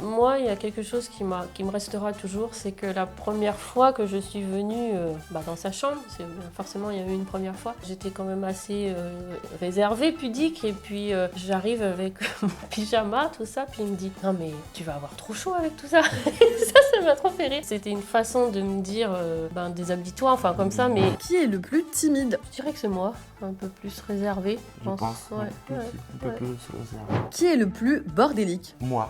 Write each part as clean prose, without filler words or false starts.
Moi, il y a quelque chose qui me restera toujours, c'est que la première fois que je suis venue dans sa chambre, forcément il y a eu une première fois, j'étais quand même assez réservée, pudique, et puis j'arrive avec mon pyjama, tout ça, puis il me dit « Non mais tu vas avoir trop chaud avec tout ça !» Ça m'a trop fait rire. C'était une façon de me dire déshabille-toi, enfin comme ça, mais... Qui est le plus timide? Je dirais que c'est moi, un peu plus réservée. Je pense. Ouais, Un peu plus réservé. Qui est le plus bordélique? Moi.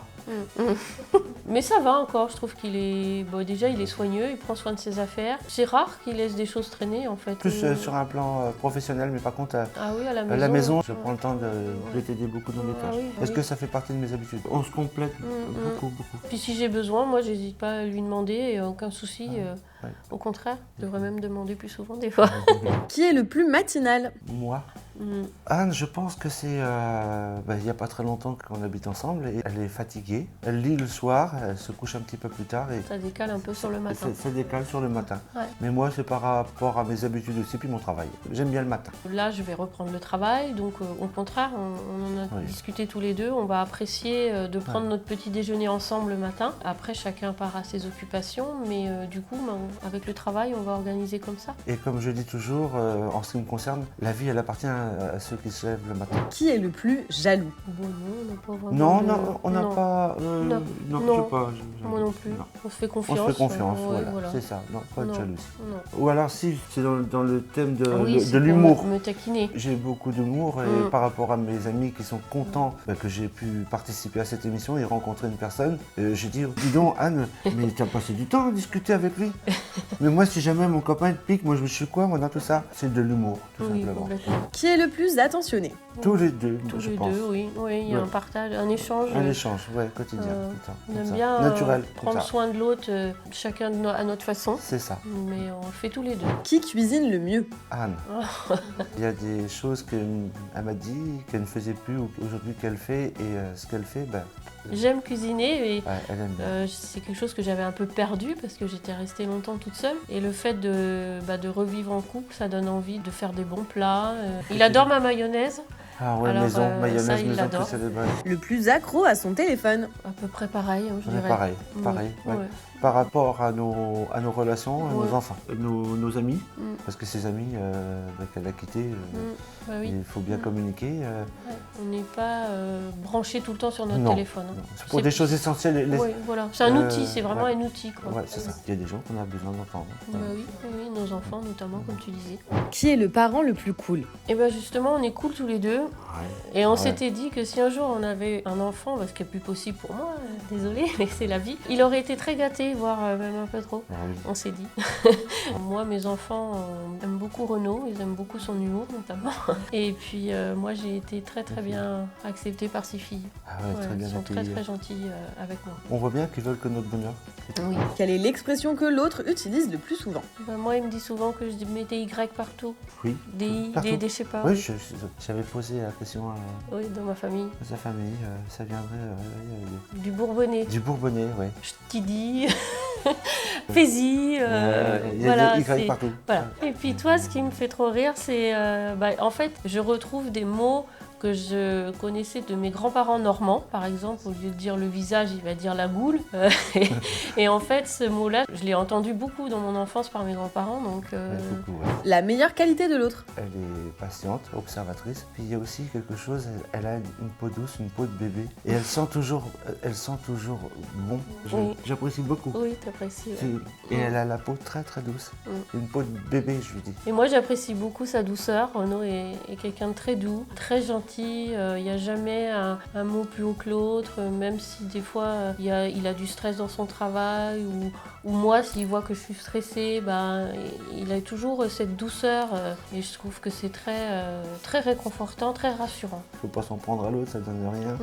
Mais ça va encore, je trouve qu'il est... déjà, il est soigneux, il prend soin de ses affaires. C'est rare qu'il laisse des choses traîner, en fait. Plus sur un plan professionnel, mais par contre, Ah oui, à la maison. à la maison, je prends le temps de t'aider beaucoup dans les tâches. oui, Parce oui. que ça fait partie de mes habitudes. On se complète beaucoup. Puis si j'ai besoin, moi, j'hésite pas à lui demander, et aucun souci. ouais. Au contraire, je devrais même demander plus souvent, des fois. Qui est le plus matinal? Moi. Anne, je pense que c'est... il n'y a pas très longtemps qu'on habite ensemble et elle est fatiguée. Elle lit le soir, elle se couche un petit peu plus tard. Et Ça décale un peu sur le matin. ça décale sur le matin. Ouais. Mais moi, c'est par rapport à mes habitudes aussi, puis mon travail. J'aime bien le matin. Là, je vais reprendre le travail, donc au contraire, on en a discuté tous les deux. On va apprécier de prendre notre petit déjeuner ensemble le matin. Après, chacun part à ses occupations, mais du coup, avec le travail, on va organiser comme ça. Et comme je dis toujours, en ce qui me concerne, la vie, elle appartient à ceux qui se lèvent le matin. Qui est le plus jaloux? Bon, non, on n'a pas vraiment Non, on n'a pas... Non. je Non. sais pas. Moi non plus. Non. On se fait confiance. On se fait confiance, ouais, voilà. C'est ça. Non, pas de Non. jalousie. Non. Ou alors si, c'est dans le thème Oui, c'est de pour l'humour. me taquiner. J'ai beaucoup d'humour et par rapport à mes amis qui sont contents que j'ai pu participer à cette émission et rencontrer une personne, j'ai dit, dis donc Anne, mais t'as passé du temps à discuter avec lui. Mais moi, si jamais mon copain te pique, moi je me suis quoi moi dans tout ça? C'est de l'humour, tout Oui, simplement. complètement. Qui est le plus attentionné? Tous les deux, Tous je les pense. deux, oui. Il y a un partage, un échange. Un échange, ouais, quotidien, tout le temps. On comme aime ça. bien Naturel, comme prendre ça. soin de l'autre, chacun à notre façon. C'est ça. Mais on le fait tous les deux. Qui cuisine le mieux? Anne. Il y a des choses qu'elle m'a dit qu'elle ne faisait plus aujourd'hui qu'elle fait et ce qu'elle fait, J'aime cuisiner et elle aime bien. c'est quelque chose que j'avais un peu perdu parce que j'étais restée longtemps toute seule. Et le fait de revivre en couple, ça donne envie de faire des bons plats. Il adore ma mayonnaise. Ah ouais, Alors, maison, mayonnaise, ça, il maison, l'adore. tout ça, ouais. Le plus accro à son téléphone? À peu près pareil, je On est dirais. pareil. Ouais. Ouais. Par rapport à nos relations, à Ouais. nos enfants, nos amis, parce que ces amis qu'elle a quittés, Bah oui. il faut bien communiquer. Ouais. On n'est pas branché tout le temps sur notre Non. téléphone. Non. C'est pour des choses essentielles. Oui, voilà. C'est un outil, c'est vraiment un outil. Quoi. Ouais, c'est ça. Il y a des gens qu'on a besoin d'entendre. Bah oui, nos enfants notamment, comme tu disais. Qui est le parent le plus cool? Et bien justement, on est cool tous les deux. Ouais. Et on s'était dit que si un jour on avait un enfant, ce qui est plus possible pour moi, désolée, mais c'est la vie, il aurait été très gâté, voire même un peu trop. Ah oui. On s'est dit. Moi, mes enfants aiment beaucoup Renaud, ils aiment beaucoup son humour notamment. Et puis moi, j'ai été très très bien acceptée par ses filles. Ah ouais, très bien ils sont très accueillis. très gentils avec moi. On voit bien qu'ils veulent que notre bonheur. Oui. Quelle est l'expression que l'autre utilise le plus souvent? Moi, il me dit souvent que je mets des Y partout. Oui. Des Partout. je sais pas. Oui, j'avais posé la question Oui, dans ma famille. à sa famille. Ça viendrait Du Bourbonnais. du Bourbonnais, oui. Je t'y dis. Fais-y. Il y a Voilà, des Y c'est- partout. Voilà. Et puis toi, ce qui me fait trop rire, c'est en fait, je retrouve des mots que je connaissais de mes grands-parents normands. Par exemple, au lieu de dire le visage, il va dire la goule. Et en fait, ce mot-là, je l'ai entendu beaucoup dans mon enfance par mes grands-parents. Donc, Beaucoup, ouais. La meilleure qualité de l'autre? Elle est patiente, observatrice. Puis il y a aussi quelque chose, elle a une peau douce, une peau de bébé. Et elle sent toujours bon. Oui. J'apprécie beaucoup. oui, t'apprécies. Ouais. Et elle a la peau très très douce. Une peau de bébé, je lui dis. Et moi, j'apprécie beaucoup sa douceur. Renaud est quelqu'un de très doux, très gentil. Il n'y a jamais un mot plus haut que l'autre, même si des fois il a du stress dans son travail ou moi, s'il voit que je suis stressée, il a toujours cette douceur et je trouve que c'est très réconfortant, très rassurant. Il ne faut pas s'en prendre à l'autre, ça ne donne rien.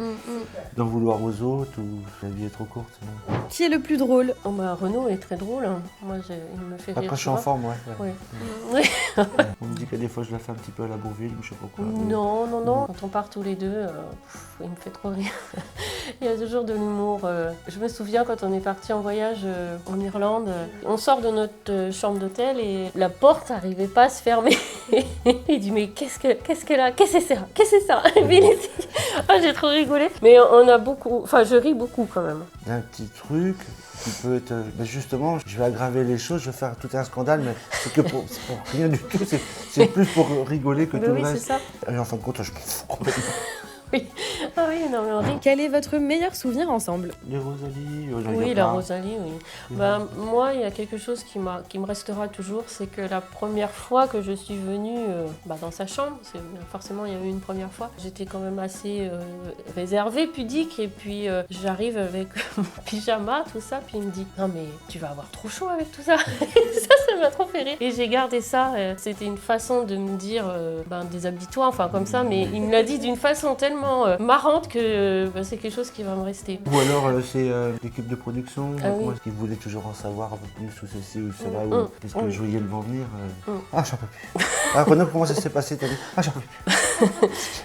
D'en vouloir aux autres ou la vie est trop courte. Non. Qui est le plus drôle? Renaud est très drôle. Hein. Moi, il me fait rire. Après, je suis en forme, ouais. Oui. Oui. On me dit que des fois, je la fais un petit peu à la Bourville, je sais pas quoi. Non. Quand on part tous les deux, il me fait trop rire. Il y a toujours de l'humour. Je me souviens quand on est parti en voyage en Irlande, on sort de notre chambre d'hôtel et la porte n'arrivait pas à se fermer. Il dit mais qu'est-ce qu'elle a? Qu'est-ce que c'est ça? Qu'est-ce que c'est ça? J'ai trop rigolé. Mais on a beaucoup, enfin je ris beaucoup quand même. Un petit truc qui peut être... Ben justement, je vais aggraver les choses, je vais faire tout un scandale, mais c'est pour rien du tout, c'est plus pour rigoler que Mais tout oui, le c'est reste. ça. Et en fin de compte, je m'en fous complètement. Oui. Ah oui, non mais on rit. Quel est votre meilleur souvenir ensemble? Les Rosalie, Oui, la Rosalie, oui. Moi, il y a quelque chose qui me restera toujours, c'est que la première fois que je suis venue dans sa chambre, forcément il y a eu une première fois, j'étais quand même assez réservée, pudique, et puis j'arrive avec mon pyjama, tout ça, puis il me dit « Non mais tu vas avoir trop chaud avec tout ça !» Ça m'a trop fait rire. Et j'ai gardé ça, c'était une façon de me dire déshabille-toi, enfin comme ça, mais il me l'a dit d'une façon tellement marrante que c'est quelque chose qui va me rester. Ou alors c'est l'équipe de production, oui. qui voulait toujours en savoir un peu plus sur ceci ou cela, ou est-ce que je voyais le vent venir. Ah, j'en peux plus. Ah, Renaud, comment ça s'est passé? T'as dit, ah, j'en peux plus.